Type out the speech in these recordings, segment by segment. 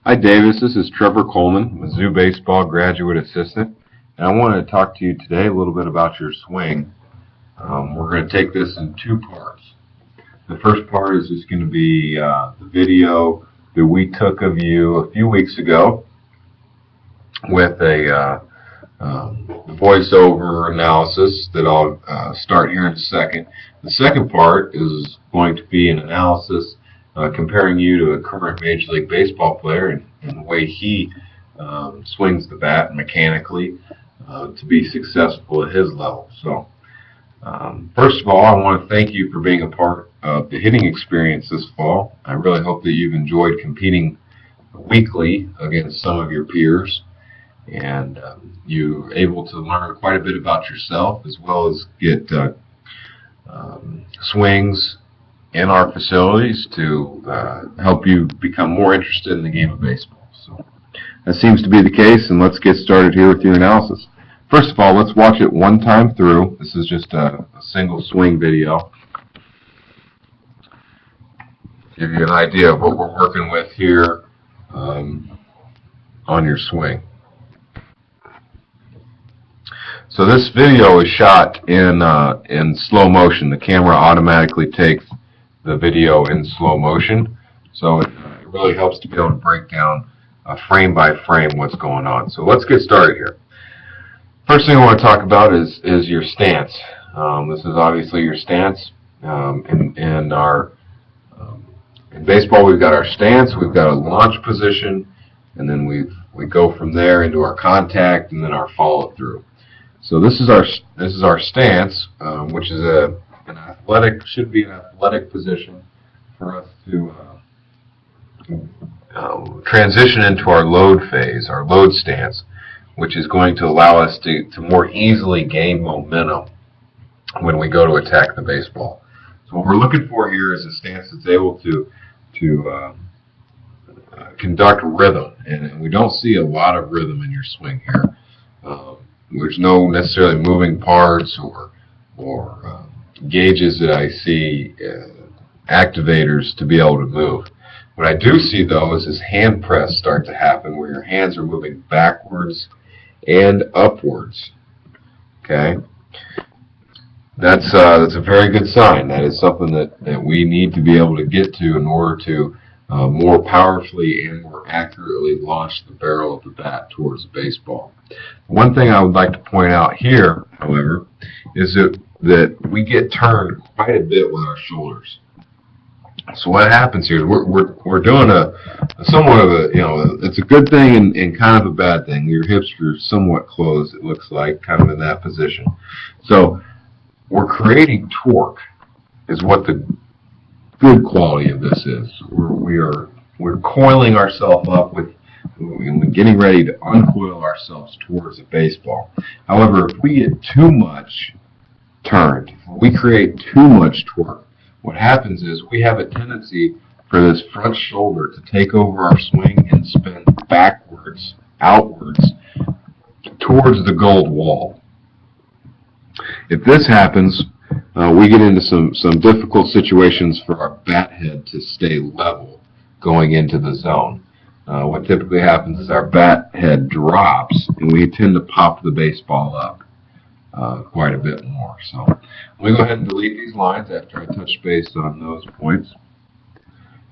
Hi, Davis. This is Trevor Coleman, Mizzou Baseball Graduate Assistant, and I wanted to talk to you today a little bit about your swing. We're going to take this in two parts. The first part is just going to be the video that we took of you a few weeks ago with a voiceover analysis that I'll start here in a second. The second part is going to be an analysis comparing you to a current Major League Baseball player and the way he swings the bat mechanically to be successful at his level. So, first of all, I want to thank you for being a part of the hitting experience this fall. I really hope that you've enjoyed competing weekly against some of your peers, and you're able to learn quite a bit about yourself as well as get swings in our facilities to help you become more interested in the game of baseball. So that seems to be the case, and let's get started here with your analysis. First of all, let's watch it one time through. This is just a single swing video. Give you an idea of what we're working with here on your swing. So this video is shot in slow motion. The camera automatically takes the video in slow motion, so it really helps to be able to break down frame by frame what's going on. So let's get started here. First thing I want to talk about is your stance. This is obviously your stance. In baseball, we've got our stance, we've got a launch position, and then we go from there into our contact and then our follow through. So this is our stance, which is should be an athletic position for us to transition into our load phase, our load stance, which is going to allow us to more easily gain momentum when we go to attack the baseball. So what we're looking for here is a stance that's able to conduct rhythm, and we don't see a lot of rhythm in your swing here. There's no necessarily moving parts or gauges that I see activators to be able to move. What I do see, though, is this hand press start to happen where your hands are moving backwards and upwards. Okay? That's a very good sign. That is something that we need to be able to get to in order to more powerfully and more accurately launch the barrel of the bat towards the baseball. One thing I would like to point out here, however, is that we get turned quite a bit with our shoulders. So what happens here is we're doing a somewhat of a, it's a good thing and kind of a bad thing. Your hips are somewhat closed, it looks like, kind of in that position. So we're creating torque is what the good quality of this is. We're coiling ourselves up and getting ready to uncoil ourselves towards a baseball. However, if we get too much turned, we create too much torque, what happens is we have a tendency for this front shoulder to take over our swing and spin backwards, outwards, towards the gold wall. If this happens, we get into some difficult situations for our bat head to stay level going into the zone. What typically happens is our bat head drops, and we tend to pop the baseball up quite a bit more. So let me go ahead and delete these lines after I touch base on those points,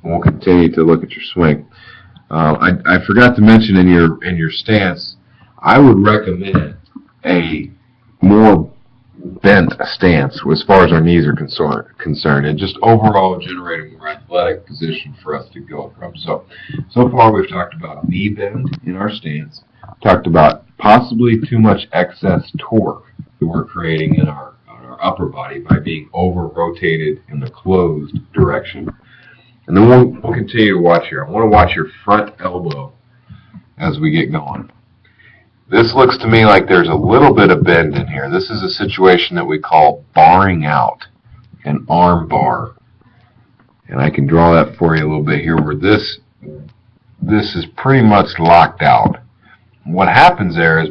and we'll continue to look at your swing. I forgot to mention in your stance, I would recommend a more bent stance as far as our knees are concerned, and just overall generate a more athletic position for us to go from. So far we've talked about knee bend in our stance, talked about possibly too much excess torque that we're creating in our upper body by being over-rotated in the closed direction. And then we'll continue to watch here. I want to watch your front elbow as we get going. This looks to me like there's a little bit of bend in here. This is a situation that we call barring out, an arm bar. And I can draw that for you a little bit here where this is pretty much locked out. What happens there is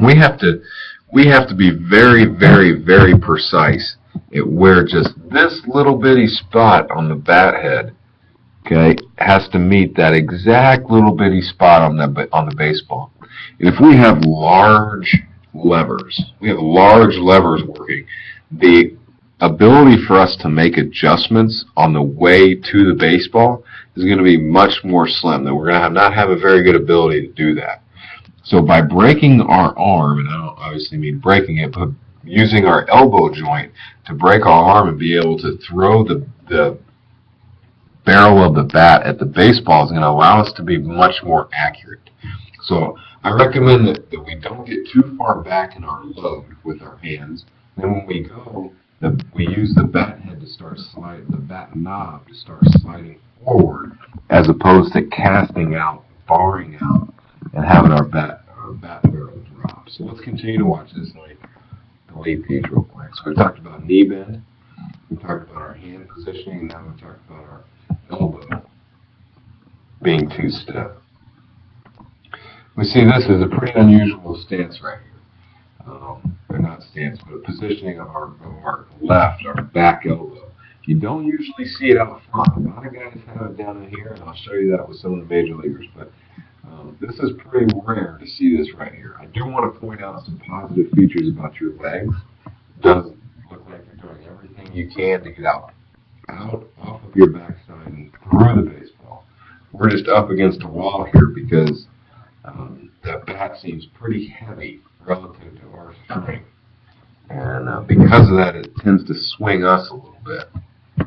we have to be very, very, very precise at where just this little bitty spot on the bat head okay, has to meet that exact little bitty spot on the baseball. And if we have large levers working, the ability for us to make adjustments on the way to the baseball is going to be much more slim. That we're going to not have a very good ability to do that. So by breaking our arm, and I don't obviously mean breaking it, but using our elbow joint to break our arm and be able to throw the barrel of the bat at the baseball is going to allow us to be much more accurate. So I recommend that we don't get too far back in our load with our hands. Then when we go, we use the bat head to start sliding, the bat knob to start sliding forward, as opposed to casting out, barring out, and having our bat barrel drop. So let's continue to watch this. Let me delete these real quick. So we talked about knee bend, we talked about our hand positioning, and now we talked about our elbow being too stiff. We see this is a pretty unusual stance right here. Or not stance, but a positioning of our left, our back elbow. You don't usually see it out front. A lot of guys have it down in here, and I'll show you that with some of the major leaguers. But this is pretty rare to see this right here. I do want to point out some positive features about your legs. It does look like you're doing everything you can to get out off of your backside and through the baseball. We're just up against a wall here because the bat seems pretty heavy relative to our strength. And because of that, it tends to swing us a little bit.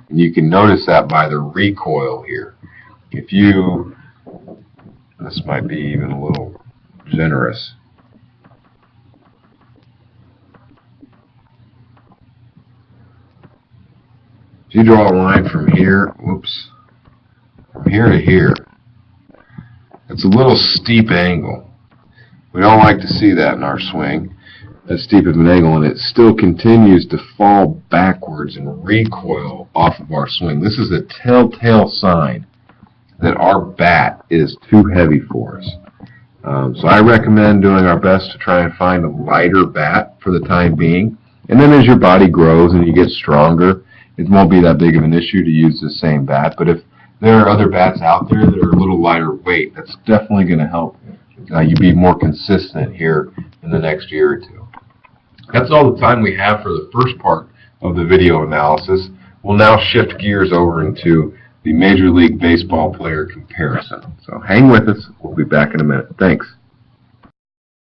And you can notice that by the recoil here. This might be even a little generous. If you draw a line from here, from here to here, it's a little steep angle. We don't like to see that in our swing, that steep of an angle, and it still continues to fall backwards and recoil off of our swing. This is a telltale sign that our bat is too heavy for us. So I recommend doing our best to try and find a lighter bat for the time being. And then as your body grows and you get stronger, it won't be that big of an issue to use the same bat. But if there are other bats out there that are a little lighter weight, that's definitely going to help you be more consistent here in the next year or two. That's all the time we have for the first part of the video analysis. We'll now shift gears over into the Major League Baseball player comparison. So hang with us. We'll be back in a minute. Thanks.